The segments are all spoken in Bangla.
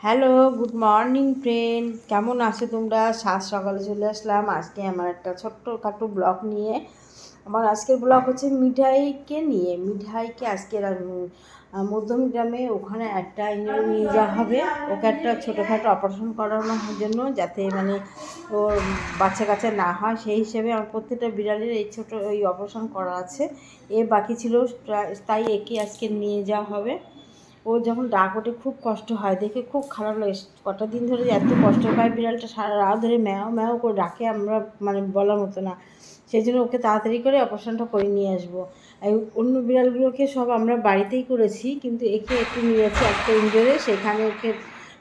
Hello, good morning friend. কেমন আছো তোমরা? সকালে চলে আসলাম আজকে আমার একটা ছোট্টখাটো ব্লগ নিয়ে। আমার আজকের ব্লগ হচ্ছে মিঠাইকে নিয়ে। মিঠাইকে আজকে মধ্যম গ্রামে ওখানে একটা নিয়ে যাওয়া হবে। ওকে একটা ছোটোখাটো অপারেশন করানোর জন্য, যাতে ওর বাচ্চা কাচ্চা না হয়, সেই হিসেবে আমার প্রত্যেকটা বিড়ালের এই ছোটো ওই অপারেশন করা আছে। বাকি ছিল, তাই একে আজকে নিয়ে যাওয়া হবে। ও যখন ডাক ওঠে খুব কষ্ট হয়, দেখে খুব খারাপ লাগে। কটা দিন ধরে এত কষ্ট পায় বিড়ালটা, সারা রাত ধরে ম্যাও ম্যাও করে ডাকে, আমরা বলার মতো না। সেই জন্য ওকে তাড়াতাড়ি করে অপারেশনটা করে নিয়ে আসবো। অন্য বিড়ালগুলোকে সব আমরা বাড়িতেই করেছি, কিন্তু একে একটু নিয়ে যাচ্ছি একটা ইনডোরে, সেখানে ওকে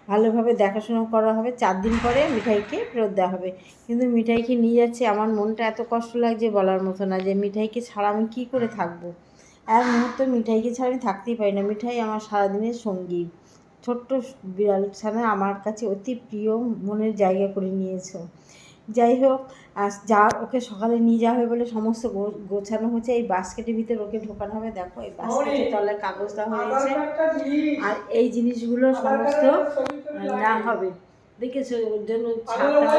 ভালোভাবে দেখাশোনা করা হবে। 4 দিন পরে মিঠাইকে ফেরত দেওয়া হবে। কিন্তু মিঠাইকে নিয়ে যাচ্ছে, আমার মনটা এত কষ্ট লাগছে বলার মতো না, যে মিঠাইকে ছাড়া আমি কী করে থাকবো। এক মুহূর্ত মিঠাইকে ছাড়া আমি থাকতেই পারি না। মিঠাই আমার সারাদিনের সঙ্গী। ছোট্ট বিড়াল ছানা আমার কাছে অতি প্রিয়, মনের জায়গা করে নিয়েছে। যাই হোক, ওকে সকালে নিয়ে যাওয়া হবে বলে সমস্ত গোছানো হচ্ছে। এই বাস্কেটের ভিতরে ওকে ঢোকানো হবে। দেখো, এই বাস্কেটের তলায় কাগজ দেওয়া হয়েছে, আর এই জিনিসগুলো সমস্ত না হবে। দেখেছো, ওর জন্য ছাতা,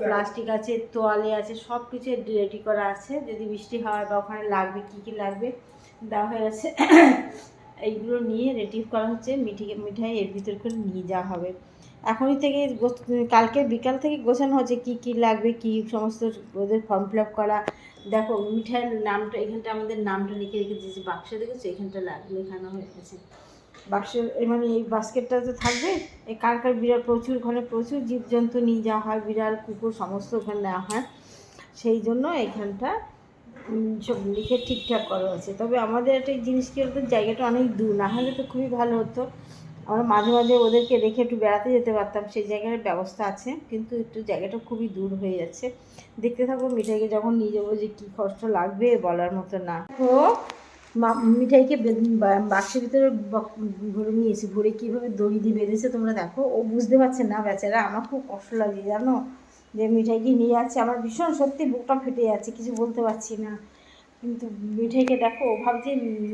প্লাস্টিক আছে, তোয়ালে আছে, সব কিছু রেডি করা আছে। যদি বৃষ্টি হয় বা ওখানে লাগবে, কী কী লাগবে দেওয়া হয়ে গেছে। এইগুলো নিয়ে রেডি করা হচ্ছে। মিঠাই এর ভিতর করে নিয়ে যাওয়া হবে। এখনই থেকে কালকে বিকাল থেকে গোছানো হচ্ছে কী কী লাগবে, কী সমস্ত ওদের ফর্ম ফিল আপ করা। দেখো, মিঠাইয়ের নামটা এখানটা, আমাদের নামটা লিখে রেখে দিয়েছি বাক্সে, দেখেছো এখানটা লেখানো হয়ে গেছে। বাক্সে এই বাস্কেটটা তো থাকবে। এই কার বিড়াল প্রচুর জীবজন্তু নিয়ে যাওয়া হয়, বিড়াল কুকুর সমস্ত ওখানে নেওয়া হয়। সেই জন্য এখানটা সব লিখে ঠিকঠাক করা আছে। তবে আমাদের একটা জিনিস কি বলতো, জায়গাটা অনেক দূর, না হলে তো খুবই ভালো হতো। আমরা মাঝে মাঝে ওদেরকে রেখে একটু বেড়াতে যেতে পারতাম, সেই জায়গার ব্যবস্থা আছে, কিন্তু একটু জায়গাটা খুবই দূর হয়ে যাচ্ছে। দেখতে থাকবো মিঠাইকে যখন নিয়ে যাবো, যে কী কষ্ট লাগবে বলার মতো না। ও মিঠাইকে বাক্সের ভিতরে ভরে নিয়েছি, ভরে কীভাবে দড়ি দিয়ে বেঁধেছে তোমরা দেখো। ও বুঝতে পারছে না বেচারা। আমার খুব কষ্ট লাগে জানো, যে মিঠাইকে নিয়ে যাচ্ছে। আমার ভীষণ সত্যি বুকটা ফেটে যাচ্ছে, কিছু বলতে পারছি না। কিন্তু মিঠাইকে দেখো, ও ভাবছে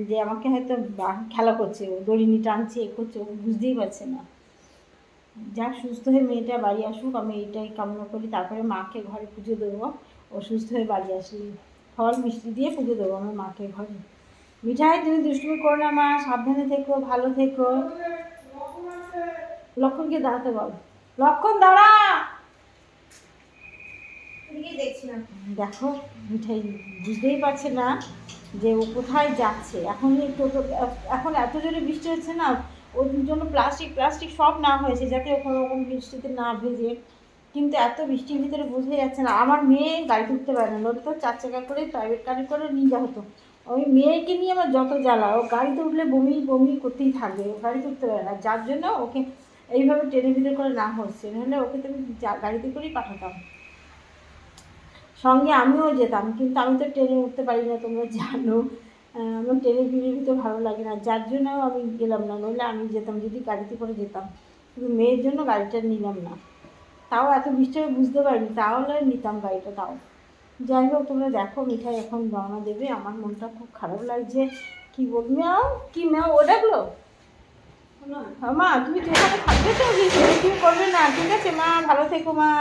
যে আমাকে হয়তো খেলা করছে, ও দড়ি নিয়ে টানছে, এ করছে, ও বুঝতেই পারছে না। যা সুস্থ হয়ে মেয়েটা বাড়ি আসুক, আমি এইটাই কামনা করি। তারপরে মাকে ঘরে পুজো দেবো, ও সুস্থ হয়ে বাড়ি আসলে ফল মিষ্টি দিয়ে পুজো দেবো আমার মাকে ঘরে। মিঠাই, তুমি দুষ্টুমি করো না মা, সাবধানে থেকো, ভালো থেকো। লক্ষণকে দাঁড়াতে বল। লক্ষণ দাঁড়া। দেখো, মিঠাই বুঝতেই পারছে না যে ও কোথায় যাচ্ছে। এখন এত জোরে বৃষ্টি হচ্ছে না, ওর জন্য প্লাস্টিক সব না হয়েছে, যাতে কোনো রকম বৃষ্টিতে না ভেজে। কিন্তু এত বৃষ্টির ভিতরে বোঝাই যাচ্ছে না। আমার মেয়ে গাড়িতে উঠতে পারে না, নইলে তো 4 চাকা করে প্রাইভেট গাড়ি করে নিয়ে যাওয়া হতো। ওই মেয়েকে নিয়ে আমার যত জ্বালা। ও গাড়িতে উঠলে বমি বমি করতেই থাকবে, ও গাড়িতে উঠতে পারে না। যার জন্য ওকে এইভাবে ট্রেনের ভিতরে করে না হচ্ছে, নাহলে ওকে তুমি গাড়িতে করেই পাঠাতাম। সঙ্গে আমিও যেতাম, কিন্তু আমি তো ট্রেনে উঠতে পারি না, তোমরা জানো। আমার ট্রেনের ভিড়ের ভিতরে ভালো লাগে না, যার জন্য আমি গেলাম না। নইলে আমি যেতাম, যদি গাড়িতে করে যেতাম। কিন্তু মেয়ের জন্য গাড়িটা নিলাম না। তাও এত বৃষ্টি আমি বুঝতে পারিনি, তাহলে নিতাম গাড়িটা তাও। যাই হোক, তোমরা দেখো, মিঠাই এখন রওনা দেবে। আমার মনটা খুব খারাপ লাগছে। কী বল ম্যাও, কী ম্যাও ও ডাকলো? মা তুমি এখানে থাকবে তো, কিছু করবে না? ঠিক আছে মা, ভালো থেকো মা।